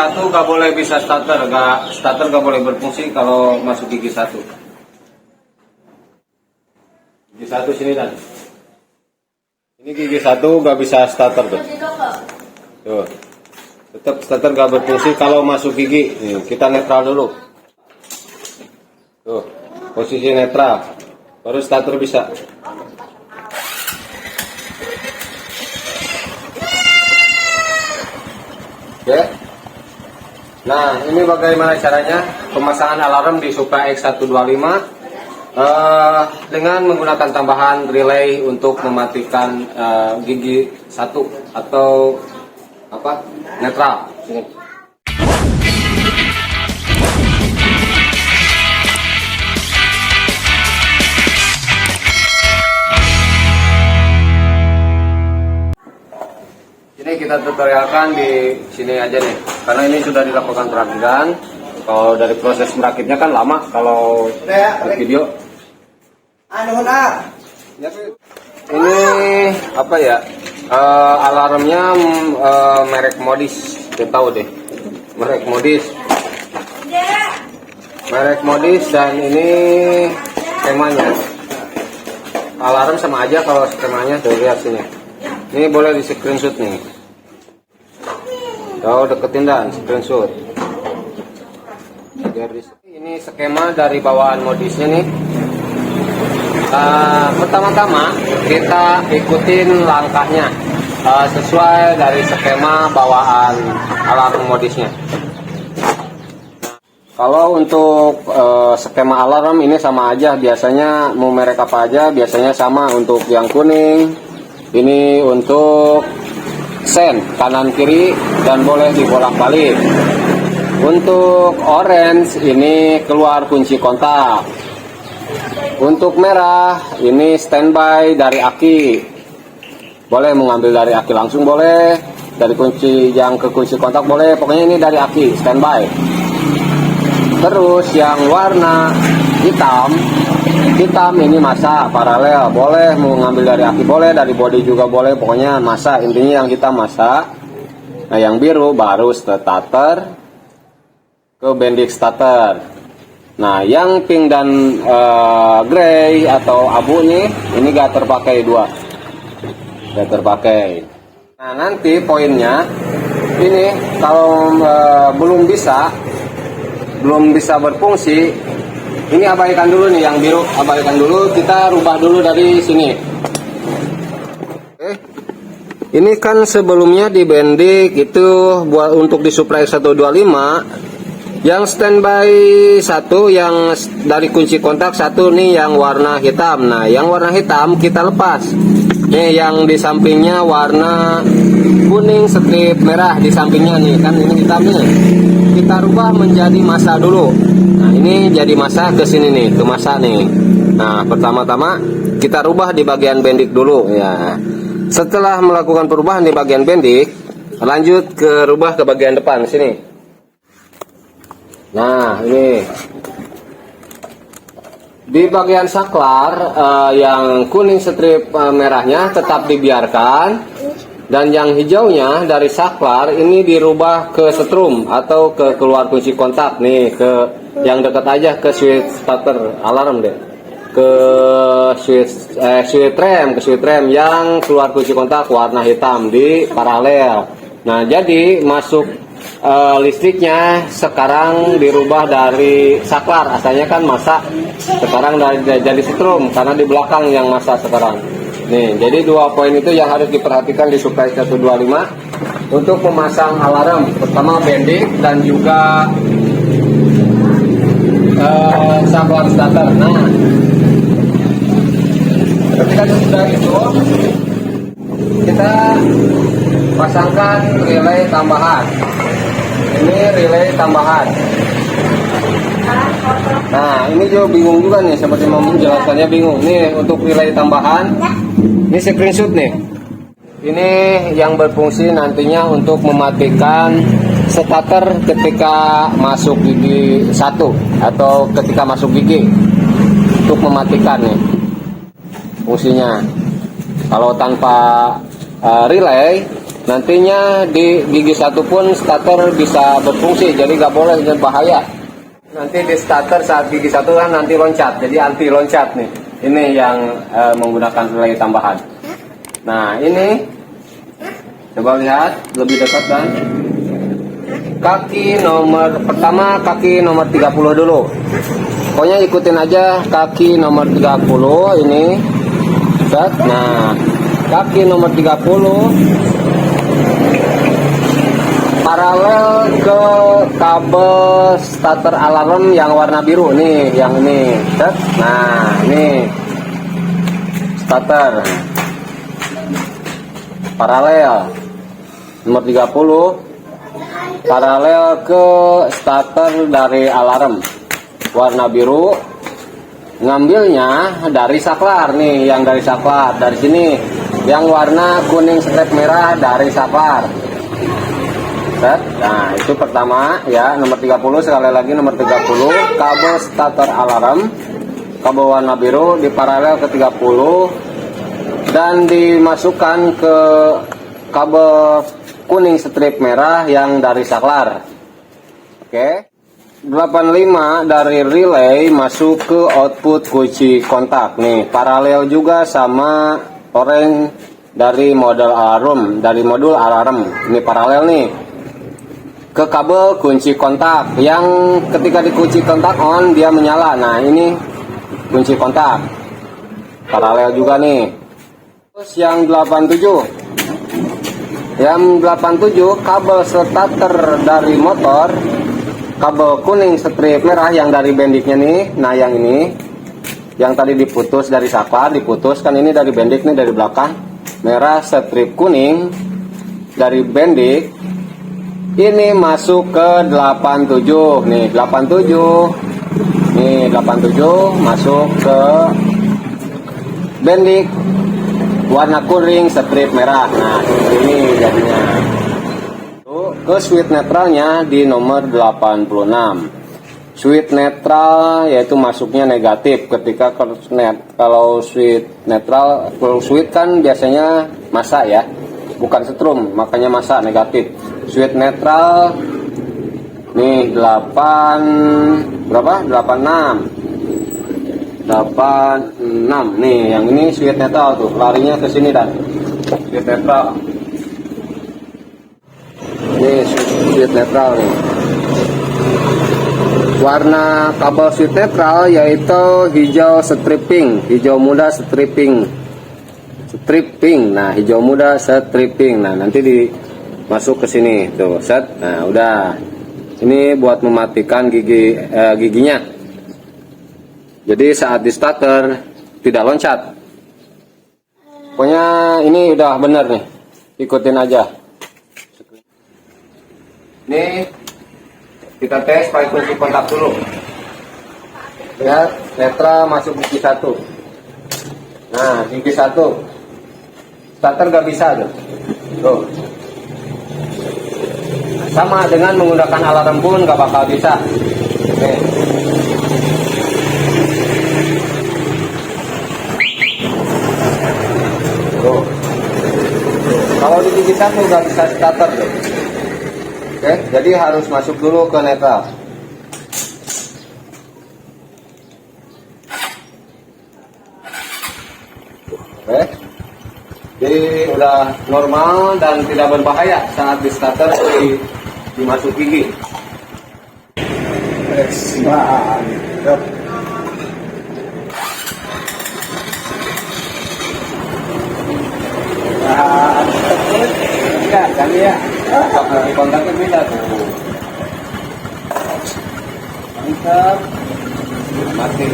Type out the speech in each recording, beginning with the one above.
satu nggak boleh bisa starter nggak boleh berfungsi kalau masuk gigi satu. Gigi satu sini dan ini gigi satu nggak bisa starter tuh. Tuh, tetap starter nggak berfungsi kalau masuk gigi. Nih, kita netral dulu. Tuh, posisi netral, baru starter bisa. Oke. Nah, ini bagaimana caranya pemasangan alarm di Supra X125 dengan menggunakan tambahan relay untuk mematikan gigi satu atau apa netral. Sini. Ini kita tutorialkan di sini aja nih, karena ini sudah dilakukan perakitan. Kalau dari proses merakitnya kan lama kalau di video. Ini apa ya? Alarmnya merek Modis, kita tahu deh. Merek Modis dan ini skemanya. Alarm sama aja kalau skemanya, tuh lihat sini. Ini boleh di screenshot nih. Kau deketin dan screenshot. Ini skema dari bawaan modisnya nih. Pertama-tama kita ikutin langkahnya sesuai dari skema bawaan alarm modisnya. Kalau untuk skema alarm ini sama aja, biasanya mau merek apa aja biasanya sama. Untuk yang kuning ini untuk sen kanan kiri dan boleh dibolak-balik. Untuk orange ini keluar kunci kontak. Untuk merah ini standby dari aki. Boleh mengambil dari aki langsung boleh, dari kunci yang ke kunci kontak boleh, pokoknya ini dari aki standby. Terus yang warna hitam ini masa paralel, boleh mengambil dari aki boleh, dari body juga boleh, pokoknya masa, intinya yang hitam masa. Nah yang biru baru starter ke bendik starter. Nah yang pink dan grey atau abu nih ini gak terpakai dua, gak terpakai. Nah nanti poinnya ini kalau belum bisa berfungsi, ini abaikan dulu nih, yang biru abaikan dulu, kita rubah dulu dari sini. Oke. Ini kan sebelumnya di bendik itu buat untuk di Supra X125 yang standby satu, yang dari kunci kontak satu nih yang warna hitam. Nah yang warna hitam kita lepas. Nih yang di sampingnya warna kuning strip merah di sampingnya nih, kan ini hitam nih. Kita rubah menjadi masa dulu. Nah ini jadi masa ke sini nih, ke masa nih. Nah pertama-tama kita rubah di bagian bendik dulu ya. Setelah melakukan perubahan di bagian bendik, lanjut ke rubah ke bagian depan sini. Nah ini di bagian saklar yang kuning strip merahnya tetap dibiarkan, dan yang hijaunya dari saklar ini dirubah ke setrum atau ke keluar kunci kontak nih, ke yang dekat aja ke switch starter alarm deh, ke switch rem yang keluar kunci kontak warna hitam di paralel. Nah jadi masuk listriknya sekarang dirubah dari saklar, asalnya kan masa, sekarang jadi setrum karena di belakang yang masa sekarang. Nih, jadi dua poin itu yang harus diperhatikan di Supra X125 untuk memasang alarm. Pertama bendik dan juga saklar starter. Nah, ketika sudah itu kita pasangkan relay tambahan. Ini relay tambahan. Nah ini juga bingung juga nih, seperti mau menjelaskannya bingung. Nih untuk relay tambahan, ini screenshot nih. Ini yang berfungsi nantinya untuk mematikan starter ketika masuk gigi satu atau ketika masuk gigi, untuk mematikan nih fungsinya. Kalau tanpa relay Nantinya di gigi 1 pun starter bisa berfungsi, jadi nggak boleh, jadi bahaya. Nanti di starter saat gigi 1 kan nanti loncat, jadi anti loncat nih. Ini yang menggunakan relay tambahan. Nah ini coba lihat lebih dekat kan. Kaki nomor pertama, kaki nomor 30 dulu. Pokoknya ikutin aja kaki nomor 30 ini. Set. Nah, kaki nomor 30 paralel ke kabel starter alarm yang warna biru nih, yang ini. Set. Nah, ini starter paralel nomor 30 paralel ke starter dari alarm warna biru, ngambilnya dari saklar nih, yang dari saklar dari sini, yang warna kuning strip merah dari saklar. Nah itu pertama ya, nomor 30. Sekali lagi nomor 30 kabel starter alarm, kabel warna biru di paralel ke 30 dan dimasukkan ke kabel kuning strip merah yang dari saklar. Oke. 85 dari relay masuk ke output kunci kontak nih, paralel juga sama orange dari modul alarm. Ini paralel nih ke kabel kunci kontak, yang ketika dikunci kontak on dia menyala. Nah ini kunci kontak paralel juga nih. Terus yang 87 kabel starter dari motor, kabel kuning strip merah yang dari bendiknya nih. Nah yang ini yang tadi diputus dari saklar, diputus kan, ini dari bendik nih, dari belakang merah strip kuning dari bendik, ini masuk ke 87 nih, 87 nih, 87 masuk ke bendik warna kuning strip merah. Nah ini jadinya ke switch netralnya di nomor 86. Switch netral yaitu masuknya negatif ketika kalau switch netral, kalau switch kan biasanya masa ya, bukan setrum, makanya masa negatif. Switch netral nih 86 nih, yang ini switch netral tuh, larinya ke sini dan switch netral. Ini switch netral nih. Warna kabel switch netral yaitu hijau stripping, hijau muda stripping. Nah, hijau muda stripping. Nah, nanti dimasuk ke sini tuh, set. Nah, udah. Ini buat mematikan giginya. Jadi saat di starter tidak loncat. Pokoknya ini udah bener nih. Ikutin aja. Ini kita tes pakai kunci kontak dulu. Ya, netral masuk gigi 1. Nah, gigi 1 starter gak bisa tuh. Tuh. Sama dengan menggunakan alarm pun gak bakal bisa. Oke. Tuh. Kalau di gigi 1 gak bisa starter tuh. Oke, jadi harus masuk dulu ke netral. Oke, jadi udah normal dan tidak berbahaya saat di starter dimasuk gigi. Mantap. Ya, kan ya. Di kontaknya beda tuh. Mantap. Mati.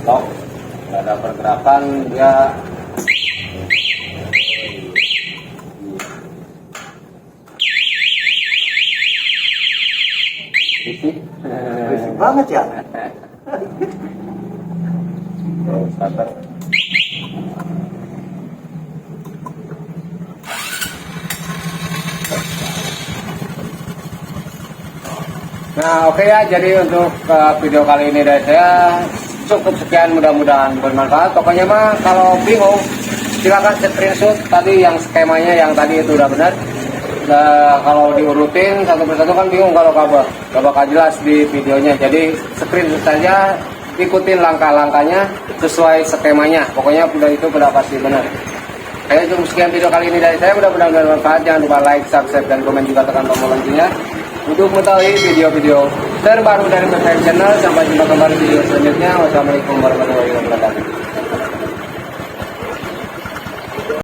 Lock. Nggak ada pergerakan, dia berisik banget ya. Starter. Nah oke ya, jadi untuk video kali ini dari saya cukup sekian, mudah-mudahan bermanfaat. Pokoknya mah kalau bingung silakan screenshot tadi yang skemanya yang tadi itu udah benar. Nah, kalau diurutin satu persatu kan bingung kalau gak bakal jelas di videonya. Jadi screenshot saja, ikutin langkah-langkahnya sesuai skemanya. Pokoknya udah pasti benar. Oke, cukup sekian video kali ini dari saya. Mudah-mudahan bermanfaat. Jangan lupa like, subscribe, dan komen juga, tekan tombol loncengnya untuk mengetahui video-video terbaru dari PPM Channel. Sampai jumpa kembali di video selanjutnya. Wassalamualaikum warahmatullahi wabarakatuh.